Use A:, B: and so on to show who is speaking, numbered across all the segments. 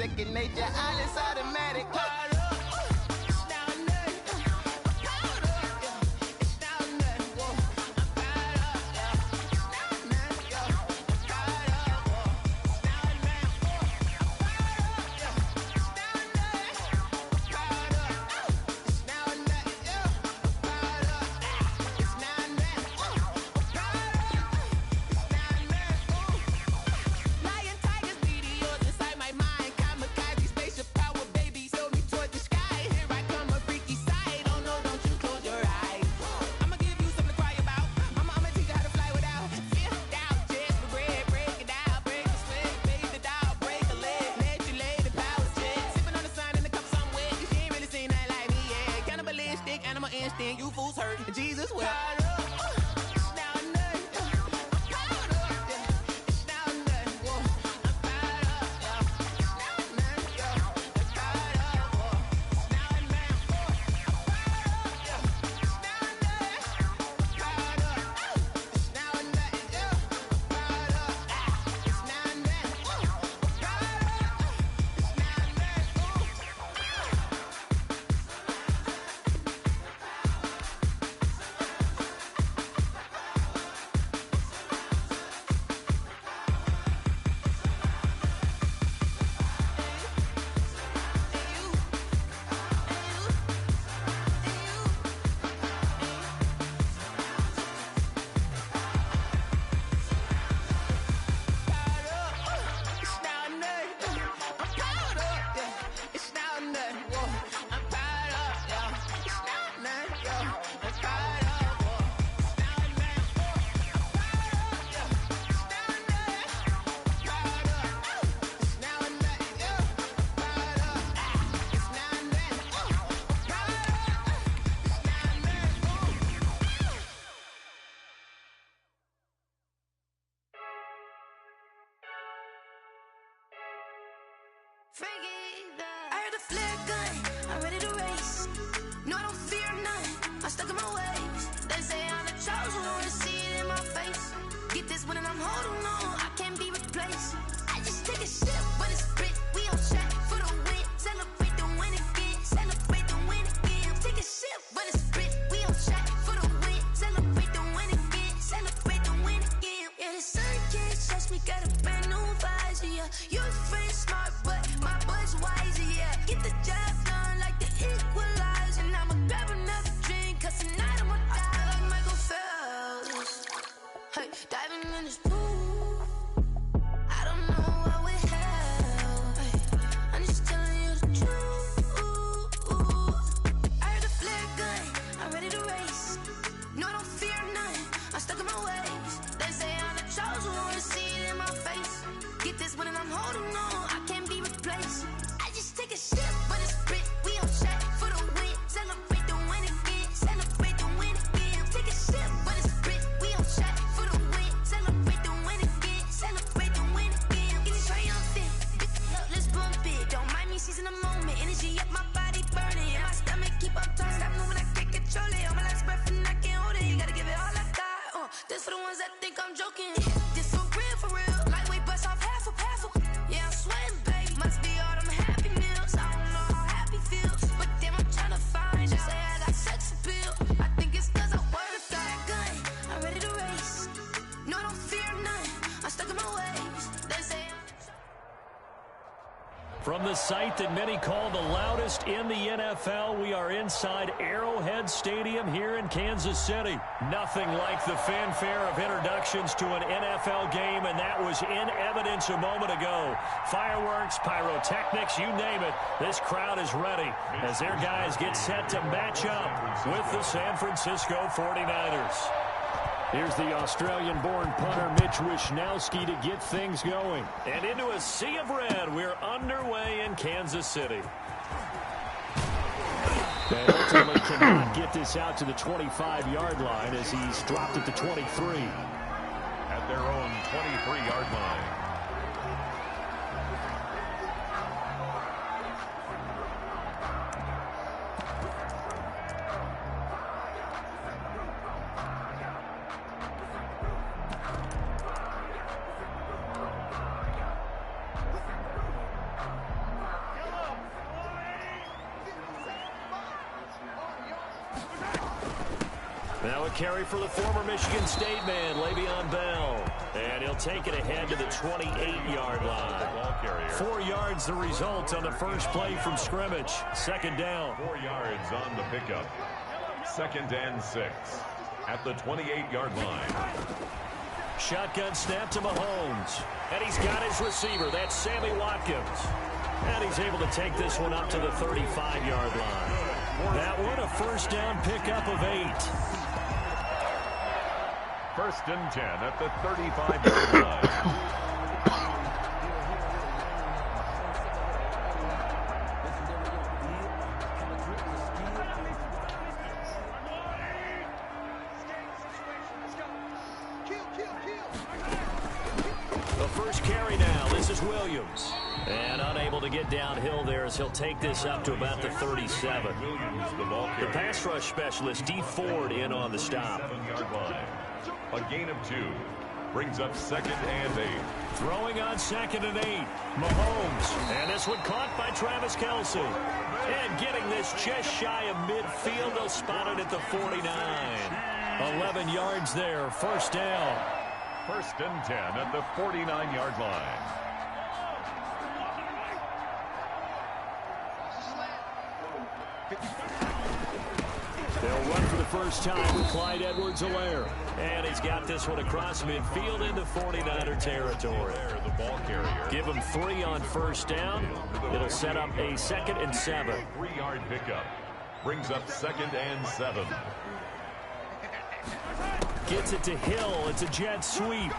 A: second nature. All is automatic.
B: You fools hurt. Jesus will.
C: I heard a flare gun, I'm ready to race. No, I don't fear none, I'm stuck in my ways. They say I'm the chosen one, see it in my face. Get this one and I'm holding on, I can't be replaced. I just take a sip, but it's spit, we on track for the win. Celebrate the win again, celebrate the win again. Take a sip, but it's spit, we on track for the win. Celebrate the win again, celebrate the win again. Yeah, the sun can't touch me, got a brand new visor, yeah. Your friend smart, but my boy's wiser, yeah. Get the job done like the equalizer. And I'ma grab another drink, cause tonight I'ma die like Michael Phelps. Hey, diving in this pool, I don't know what would help. Hey, I'm just telling you the truth. I heard a flare gun, I'm ready to race. No, I don't fear none, I'm stuck in my ways. They say I'm the chosen one, see it in my face. Get this one and I'm holding on, I can't be replaced. I just take a sip, but it's spit, we on track for the win. Celebrate the win again, celebrate the win again. Take a sip, but it's spit, we on track for the win. Celebrate the win again, celebrate the win again. Get it triumphant, let's bump it. Don't mind me seizing the moment, energy up my body burning. And my stomach keep up turning, stop moving, I can't control it. On my last breath and I can't hold it, you gotta give it all I got. This for the ones that think I'm joking. This for real, lightweight bust off half a. Yeah, I'm sweating, babe. Must be all them happy meals. I don't know how happy feels, but damn, I'm trying to find you. Say I got sex appeal. I think it's cause I wear a flat gun. I'm ready to race. No, I don't fear none. I'm stuck in my ways. They say
D: from the site that many call the loudest in the NFL, we are inside Arrowhead Stadium here in Kansas City. Nothing like the fanfare of introductions to an NFL game, and that was in evidence a moment ago. Fireworks, pyrotechnics, you name it. This crowd is ready as their guys get set to match up with the San Francisco 49ers. Here's the Australian-born punter Mitch Wishnowsky to get things going. And into a sea of red, we're underway in Kansas City. And ultimately cannot get this out to the 25-yard line as he's dropped at the 23.
E: At their own 23-yard line.
D: Now a carry for the former Michigan State man, Le'Veon Bell. And he'll take it ahead to the 28-yard line. 4 yards the result on the first play from scrimmage. Second down.
E: 4 yards on the pickup. 2nd and 6 at the 28-yard line.
D: Shotgun snap to Mahomes. And he's got his receiver. That's Sammy Watkins. And he's able to take this one up to the 35-yard line. That one a first down pickup of 8.
E: 1st and 10 at the 35-yard line.
D: The first carry now. This is Williams. And unable to get downhill there as he'll take this up to about the 37. The pass rush specialist, D. Ford, in on the stop.
E: 7-yard line. A gain of 2. Brings up 2nd and 8.
D: Throwing on 2nd and 8. Mahomes. And this one caught by Travis Kelce. And getting this just shy of midfield. They'll spot it at the 49. 11 yards there. First down.
E: 1st and 10 at the 49-yard line.
D: They'll run for the first time with Clyde Edwards-Helaire. And he's got this one across midfield into 49er territory.
E: The ball carrier.
D: Give him 3 on first down. It'll set up a 2nd and 7.
E: 3-yard pickup. Brings up 2nd and 7.
D: Gets it to Hill. It's a jet sweep.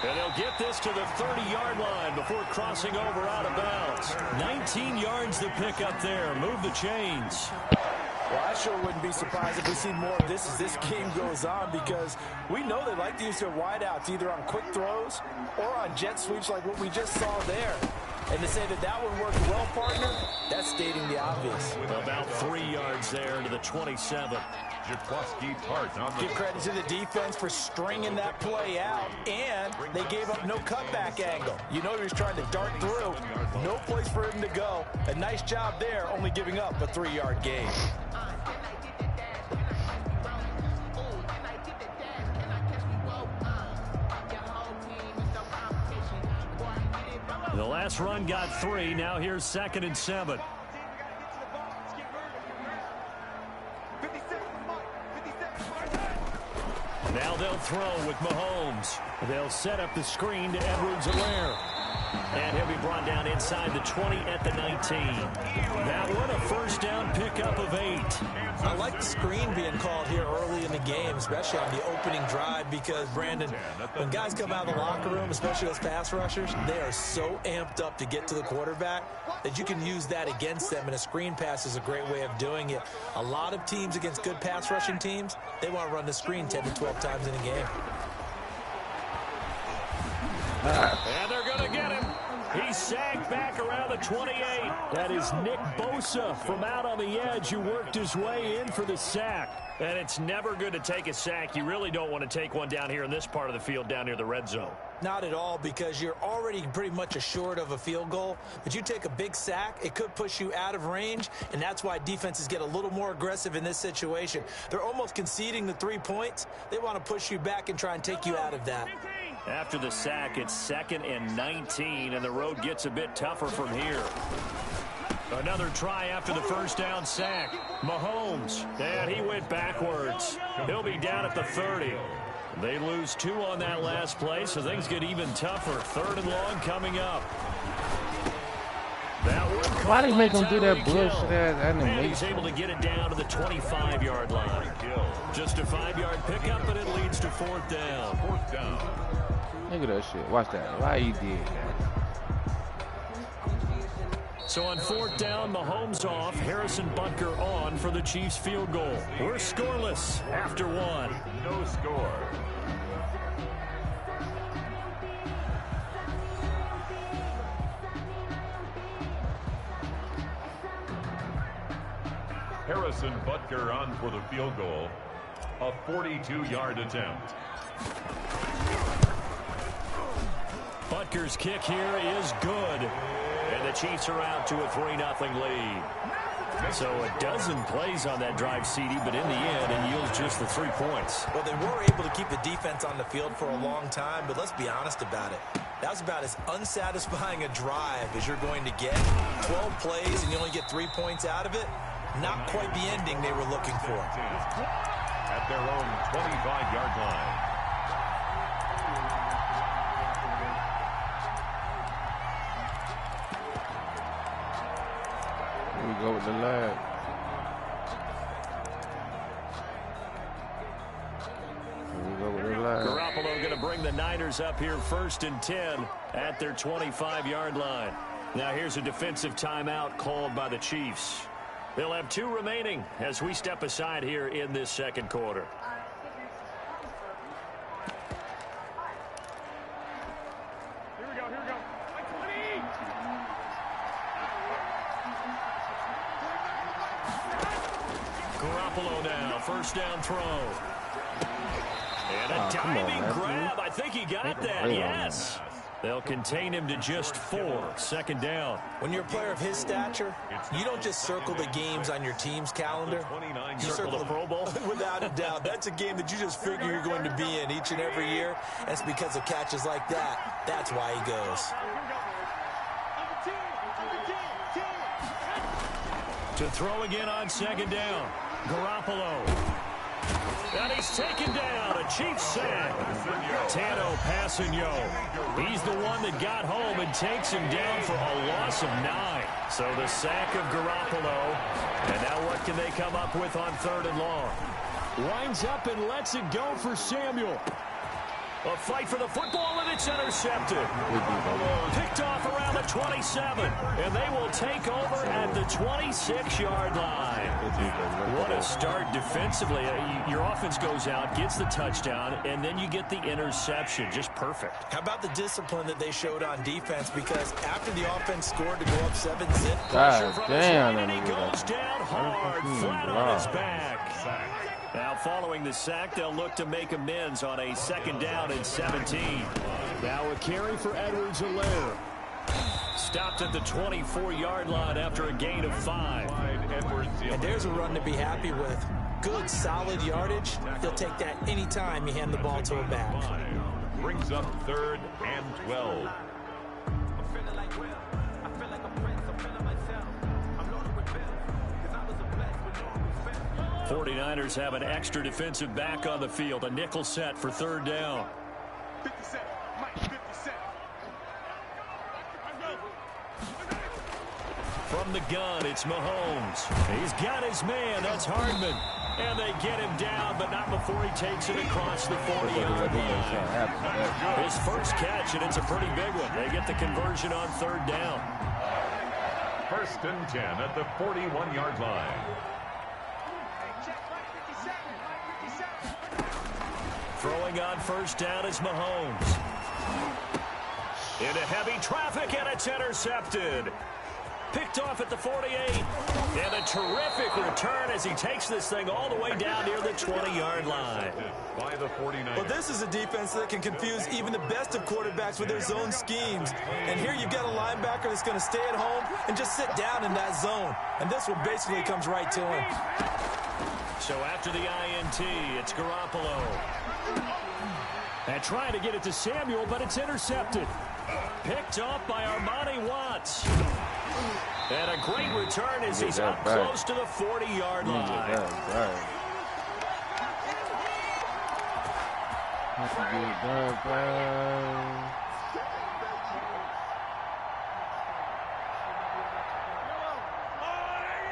D: And they'll get this to the 30-yard line before crossing over out of bounds. 19 yards to pick up there. Move the chains.
F: Well, I sure wouldn't be surprised if we see more of this as this game goes on, because we know they like to use their wideouts either on quick throws or on jet sweeps like what we just saw there. And to say that that one worked well, partner, that's stating the obvious.
D: About 3 yards there to the 27.
E: Jaquaski Tart on the...
F: Give credit to the defense for stringing that play out, and they gave up no cutback angle. You know he was trying to dart through. No place for him to go. A nice job there, only giving up a 3-yard gain.
D: The last run got 3. Now here's 2nd and 7. Now they'll throw with Mahomes. They'll set up the screen to Edwards-Helaire. And he'll be brought down inside the 20 at the 19. That one a first down pickup of 8.
F: I like the screen being called here early in the game, especially on the opening drive, because, Brandon, when guys come out of the locker room, especially those pass rushers, they are so amped up to get to the quarterback that you can use that against them, and a screen pass is a great way of doing it. A lot of teams against good pass rushing teams, they want to run the screen 10 to 12 times in a game.
D: And they're going to get him. He's sagged back around the 28. That is Nick Bosa from out on the edge who worked his way in for the sack. And it's never good to take a sack. You really don't want to take one down here in this part of the field down near the red zone.
F: Not at all, because you're already pretty much assured of a field goal. But you take a big sack, it could push you out of range, and that's why defenses get a little more aggressive in this situation. They're almost conceding the 3 points. They want to push you back and try and take you out of that.
D: After the sack, it's 2nd and 19, and the road gets a bit tougher from here. Another try after the first down sack. Mahomes, and he went backwards. He'll be down at the 30. They lose 2 on that last play, so things get even tougher. 3rd and long coming up.
G: Why they make him do that bullshit animation?
D: And he's able to get it down to the 25-yard line. Just a 5-yard pickup, but it leads to 4th down.
E: 4th down.
G: Look at that shit. Watch that. Why he did that?
D: So on 4th down, Mahomes off, Harrison Butker on for the Chiefs field goal. We're scoreless after 1.
E: No score. Harrison Butker on for the field goal. A 42-yard attempt.
D: Butker's kick here is good. And the Chiefs are out to a 3-0 lead. So a dozen plays on that drive, CD, but in the end, it yields just the 3 points.
F: Well, they were able to keep the defense on the field for a long time, but let's be honest about it. That was about as unsatisfying a drive as you're going to get. 12 plays and you only get 3 points out of it. Not quite the ending they were looking for.
E: At their own 25-yard line.
G: Here we go with the lag.
D: Garoppolo going to bring the Niners up here 1st and 10 at their 25-yard line. Now here's a defensive timeout called by the Chiefs. They'll have 2 remaining as we step aside here in this second quarter.
E: Here we go.
D: Garoppolo now, 1st down throw. And a diving grab. I think he got that, yes. They'll contain him to just 4. 2nd down.
F: When you're a player of his stature, you don't just circle the games on your team's calendar.
D: You circle the Pro Bowl?
F: Without a doubt. That's a game that you just figure you're going to be in each and every year. That's because of catches like that. That's why he goes.
D: To throw again on 2nd down. Garoppolo. And he's taken down. A Chiefs sack. Tano Passanio. He's the one that got home and takes him down for a loss of 9. So the sack of Garoppolo. And now what can they come up with on 3rd and long? Winds up and lets it go for Samuel. A fight for the football, and it's intercepted. Picked off around the 27, and they will take over at the 26-yard line. What a start defensively. Your offense goes out, gets the touchdown, and then you get the interception. Just perfect.
F: How about the discipline that they showed on defense? Because after the offense scored to go up 7-zip.
G: God damn.
D: And he goes down hard, flat on his back. Now, following the sack, they'll look to make amends on a 2nd down and 17. Now a carry for Edwards-Helaire. Stopped at the 24-yard line after a gain of 5.
F: And there's a run to be happy with. Good, solid yardage. They'll take that anytime you hand the ball to a back.
E: Brings up 3rd and 12.
D: 49ers have an extra defensive back on the field. A nickel set for 3rd down.
E: 57. Mike, 57.
D: From the gun, it's Mahomes. He's got his man. That's Hardman. And they get him down, but not before he takes it across the 40-yard line. His first catch, and it's a pretty big one. They get the conversion on 3rd down.
E: 1st and 10 at the 41-yard line.
D: Throwing on 1st down is Mahomes. Into heavy traffic, and it's intercepted. Picked off at the 48. And a terrific return as he takes this thing all the way down near the 20-yard line.
E: By the 49ers.
F: Well, this is a defense that can confuse even the best of quarterbacks with their zone schemes. And here you've got a linebacker that's going to stay at home and just sit down in that zone. And this one basically comes right to him.
D: So after the INT, it's Garoppolo. And trying to get it to Samuel, but it's intercepted. Picked off by Armani Watts. And a great return as he's up close to the 40-yard line.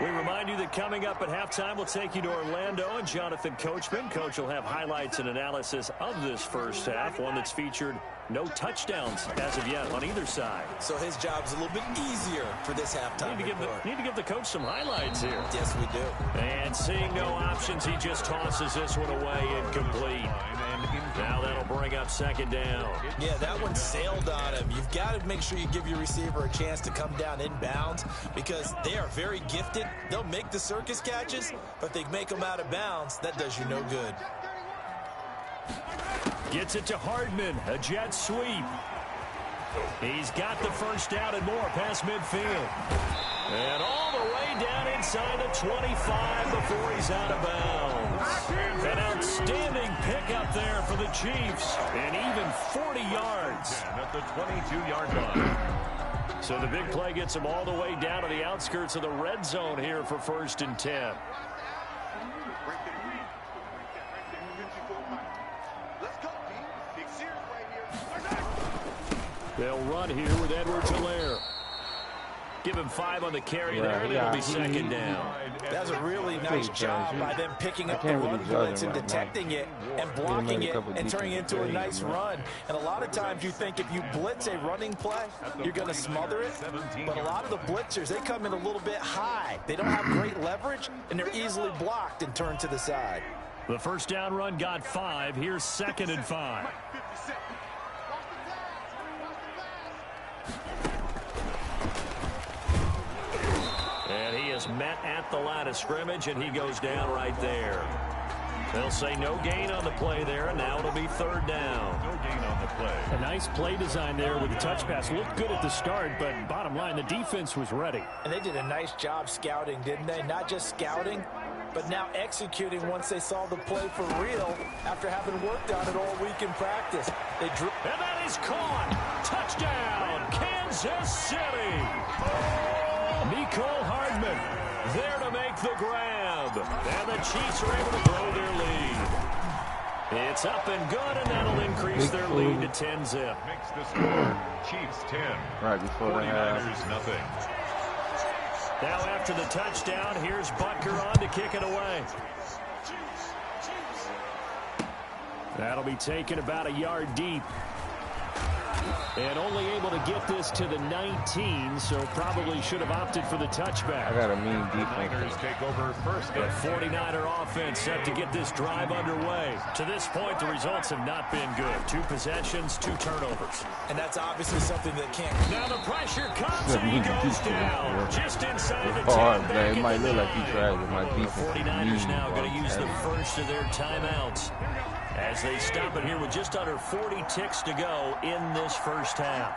D: We remind you that coming up at halftime, we'll take you to Orlando and Jonathan Coachman. Coach will have highlights and analysis of this first half, one that's featured no touchdowns as of yet on either side.
F: So his job's a little bit easier for this halftime.
D: Need to give the coach some highlights here.
F: Yes, we do.
D: And seeing no options, he just tosses this one away incomplete. Now that'll bring up 2nd down.
F: Yeah, that one sailed on him. You've got to make sure you give your receiver a chance to come down inbounds because they are very gifted. They'll make the circus catches, but they make them out of bounds. That does you no good.
D: Gets it to Hardman, a jet sweep. He's got the first down and more past midfield. And all the way down inside the 25 before he's out of bounds. An outstanding pickup there for the Chiefs. And even 40 yards.
E: At the 22-yard line.
D: So the big play gets him all the way down to the outskirts of the red zone here for 1st and 10. They'll run here with Edwards-Helaire. Give him 5 on the carry there, and it'll be 2nd down.
F: That's a really nice job by them picking up the run blitz and detecting it and blocking it and turning it into a nice run. And a lot of times you think if you blitz a running play, you're going to smother it. But a lot of the blitzers, they come in a little bit high. They don't have great leverage, and they're easily blocked and turned to the side.
D: The first down run got 5. Here's 2nd and 5. And he is met at the line of scrimmage, and he goes down right there. They'll say no gain on the play there, and now it'll be 3rd down.
E: No gain on the play.
H: A nice play design there with the touch pass. Looked good at the start, but bottom line, the defense was ready.
F: And they did a nice job scouting, didn't they? Not just scouting, but now executing once they saw the play for real after having worked on it all week in practice. They drew.
D: And that is caught. Touchdown, Kansas City. Nicole Hardman there to make the grab. And the Chiefs are able to grow their lead. It's up and good, and that'll increase their lead to 10-zip.
E: Makes the score. Chiefs 10.
G: Right before
E: 49ers nothing.
D: Now after the touchdown, here's Butker on to kick it away. That'll be taken about a yard deep. And only able to get this to the 19, so probably should have opted for the touchback.
G: I got a mean defense.
E: Niners take over first.
D: The 49er offense set to get this drive underway. To this point, the results have not been good. 2 possessions, 2 turnovers.
F: And that's obviously something that can't.
D: Now the pressure comes, and he goes down. Just inside the 10.
G: Hard, man. It might look like he tried with my defense.
D: The 49ers now going to use the first of their timeouts as they stop it here with just under 40 ticks to go in this first half.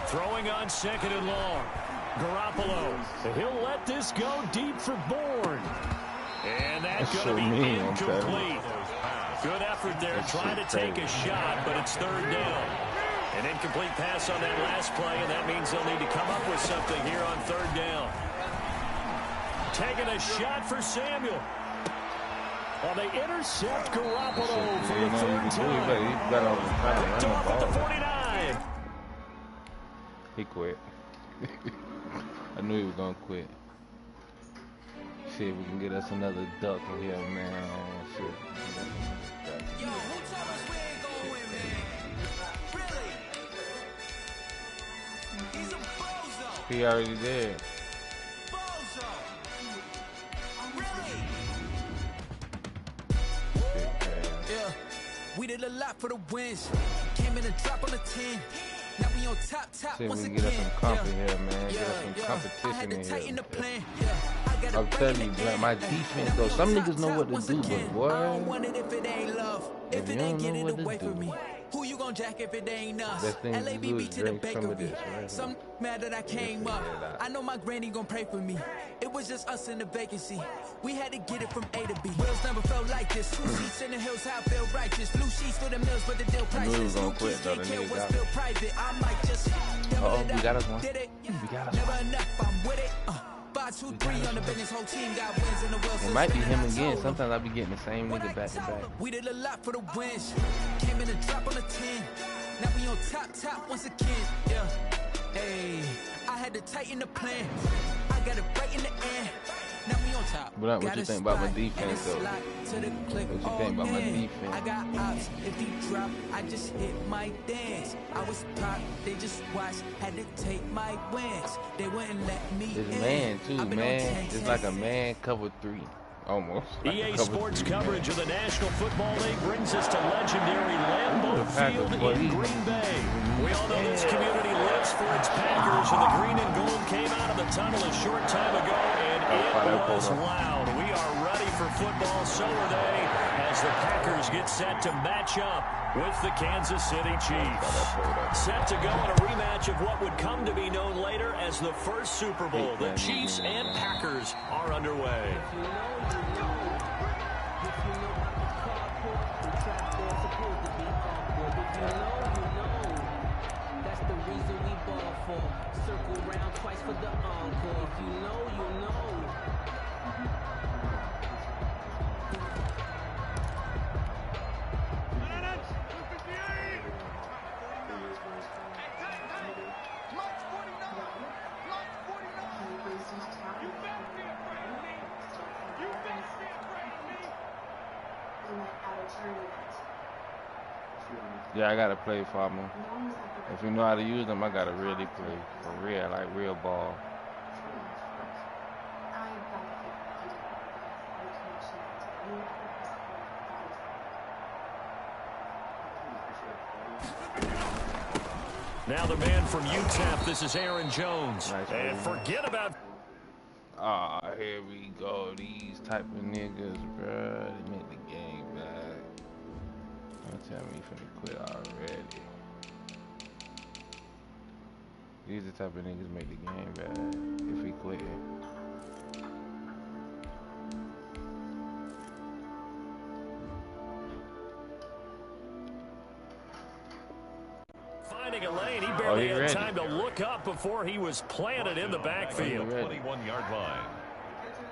D: Throwing on 2nd and long. Garoppolo. He'll let this go deep for Bourne. And that's going to be incomplete. Good effort there trying to take a shot, but it's 3rd down. An incomplete pass on that last play, and that means they'll need to come up with something here on 3rd down. Taking a shot for Samuel. Well, they intercept Garoppolo for the 3rd time. Picked off at the 49.
G: He quit. I knew he was going to quit. See if we can get us another duck in here, man. Shit.
B: Yo, who told us we ain't gonna win, man? Really? He's a bozo.
G: He already did.
B: Bozo. Really? Yeah, we did a lot for the wins. Came in a drop on the 10. Now we on top
G: See if
B: once
G: we can
B: again.
G: get us some comp in here, man. Get us some competition in here. I'm telling you, man, my defense, though, some niggas know what to do, but boy, if you don't know what to do,
B: who you gonna jack if it ain't us?
G: best thing to do
B: LABB
G: is
B: to the
G: drink some of
B: bakery.
G: this, right?
B: Some mad that I came up. I know my granny gon' pray for me. It was just us in the vacancy. We had to get it from A to B. Wheels never felt like this. 2 seats in the hills, how I feel righteous. Blue sheets for the mills, but the deal prices.
G: gonna quit, though, the nigga got
B: Still private. I might just
G: Uh-oh, we got us one.
B: Did it?
G: We got us
B: Never
G: one.
B: enough, I'm with it. 5, 2, 3 on the business. Whole team got wins in the wheels.
G: It might be him again. Sometimes I be getting the same nigga back to back.
B: We did a lot for the wins. Came in a drop on the 10. Now we on top once again. Yeah. Hey, I had to tighten the plan. I got it right in the air. Now we on top.
G: What you think about my defense, though? What you think about my defense?
B: I got ops. If he drop, I just hit my dance. I was pop. They just watched. Had to take my wins. They wouldn't let me
G: This
B: in.
G: man, too, man. It's like a man cover 3. Almost.
D: EA Sports coverage of the National Football League brings us to legendary Lambeau Field in Green Bay. We all know this community lives for its Packers, and the green and gold came out of the tunnel a short time ago, and It was loud. We are ready for football, so are they, as the Packers get set to match up with the Kansas City Chiefs. Set to go in a rematch of what would come to be known later as the first Super Bowl. The Chiefs and Packers are underway.
I: Circle round twice for the encore. If you know, you know.
G: Yeah, I gotta play for them. If you know how to use them, I gotta really play for real, like real ball.
D: Now the man from UTEP, this is Aaron Jones.
G: Nice,
D: and forget about...
G: Here we go. These type of niggas, bruh. They make the game bad. Don't tell me you finna quit already. These are the type of niggas make the game bad if we quit.
D: Finding a lane, he barely had time to look up before he was planted in the backfield.
E: 21-yard line.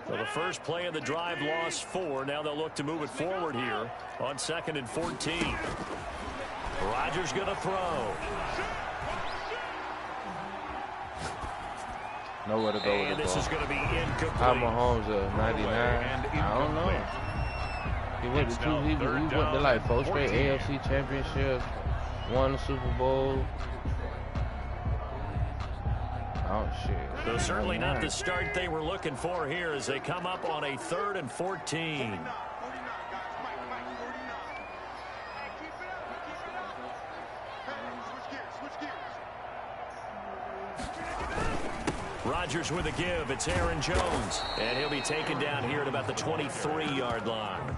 D: So the first play of the drive lost 4. Now they'll look to move it forward here on 2nd and 14. Rodgers going to throw.
G: Nowhere to go
D: and
G: with the
D: this
G: ball.
D: is going to be incomplete.
G: How Mahomes a 99? I don't know. He went to he went to like 4 straight AFC championships, won the Super Bowl. Oh shit.
D: So certainly not the start they were looking for here as they come up on a 3rd and 14. Rodgers with a give. It's Aaron Jones. And he'll be taken down here at about the 23-yard line.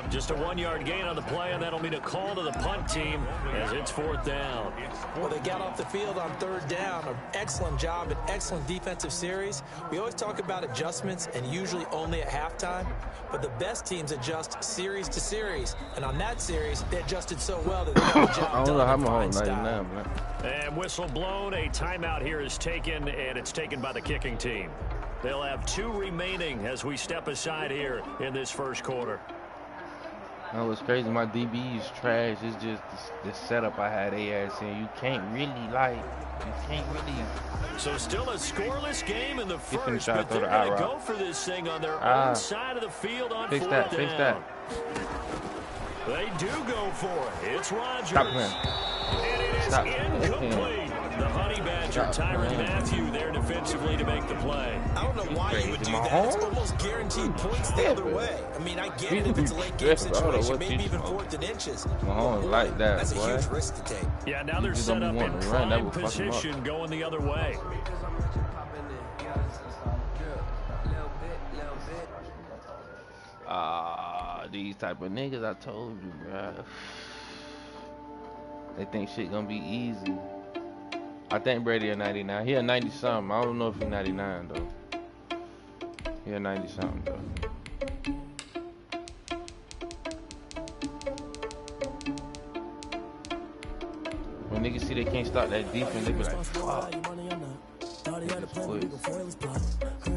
D: Just a 1-yard gain on the play, and that'll mean a call to the punt team as it's 4th down.
F: Well, they got off the field on 3rd down. An excellent job, an excellent defensive series. We always talk about adjustments, and usually only at halftime. But the best teams adjust series to series. And on that series, they adjusted so well that they got the job done.
G: I don't know how Mahomes 99, man.
D: And whistle blown. A timeout here is taken, and it's taken by the kicking team. They'll have 2 remaining as we step aside here in this first quarter.
G: That was crazy. My DB is trash. It's just the setup I had AS in. You can't really
D: So still a scoreless game in the first,
G: but
D: they're going to go for this thing on their own side of the field on 4th down.
G: Fix that.
D: They do go for it. It's Rodgers.
G: Stop playing.
D: And it is incomplete. The Honey Badger, Tyrann Mathieu, there defensively to make the play.
F: I don't know why you would do that. It's almost guaranteed points the other way. I mean, I get it if it's a late game situation, maybe even 4th and inches.
G: Mahomes like that,
F: that's a huge risk to take.
D: Yeah, now they're set up in prime position going the other way.
G: These type of niggas, I told you, bro. They think shit gonna be easy. I think Brady a 99. He a 90-something. I don't know if he 99, though. He a 90-something, though. When niggas see they can't stop that defense, they be like, fuck. They just quit.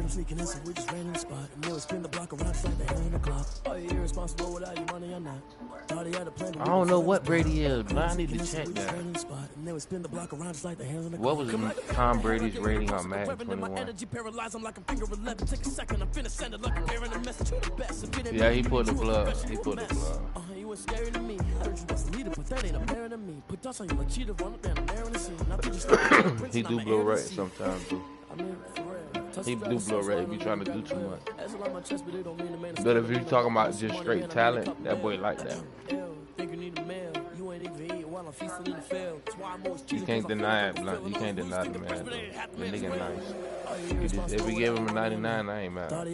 G: Sneaking in, so we just ran in the spot. And they would spin the block around like they hang the clock. Are you irresponsible without your money or not? I don't know what Brady is, but I need to check that. What was Tom Brady's rating on Madden 21? Yeah, he pulled the plug. He pulled the plug. He do blow right sometimes, too. He do blow red if you trying to do too much. But if you talking about just straight talent, that boy like that. You can't deny it, Blunt. You can't deny the man. The nigga nice. If we gave him a 99, I ain't mad.
B: Bro, you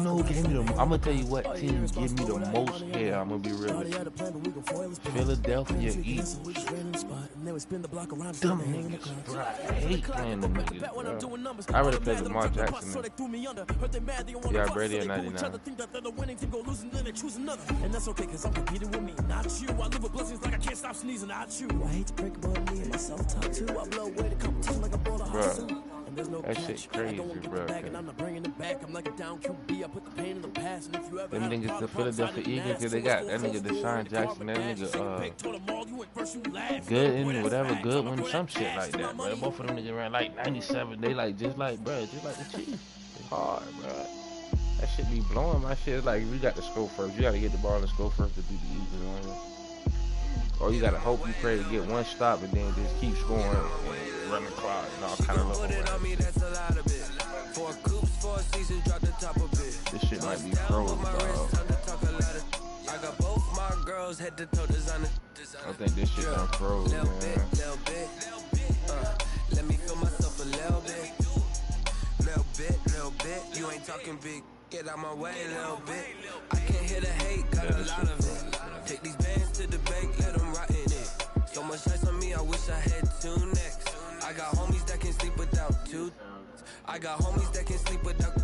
G: know who gave me the most? I'm going to tell you what team gave me the most hair. I'm going to be real with you. Philadelphia Eagles. Dumb niggas, bro. I hate playing them niggas, bro. I really played Lamar Jackson. Yeah, Brady at 99.
B: And that's okay, cause I'm competing with me, not you. I live with blessings like I can't stop sneezing at you. I hate to break about me and myself talk too. I blow away the competition like I bought a house. And there's no
G: that shit crazy, bro.
B: And I'm not bringing it back. I'm like a down QB. I put the pain in the past. And if you ever
G: them niggas, the Philadelphia Eagles, they got that nigga Deshaun Jackson, that nigga Gooden, whatever, Goodwin, some shit like that, bro. Both of them niggas ran like 97. They like just like the Chiefs. It's hard, bro. That shit be blowing my shit. It's like we got to score first. You got to get the ball and score first to beat the Eagles. Or you got to hope you pray to get one stop and then just keep scoring and run the clock and all kind of look. This shit might be froze, dog.
J: I got both my girls head to toe designer.
G: I think this shit done froze, man.
J: Let me feel myself a little bit. Little bit. You ain't talking big. Get out my way a little bit. I can't hear the hate, got a lot of it. Take these bands to the bank, let them rot in it. So much ice on me, I wish I had two necks. I got homies that can sleep without two. I got homies that can sleep without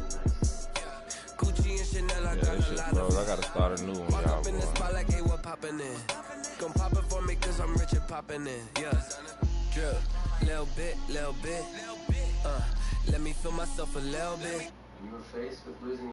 J: Gucci and Chanel, I got a lot of it.
G: I gotta start a new one,
J: y'all. Up in the spot like, hey, what poppin' in? Come pop it for me, cause I'm rich and poppin' in. Yeah. Drip, little bit. Let me feel myself a little bit.
K: You were faced with losing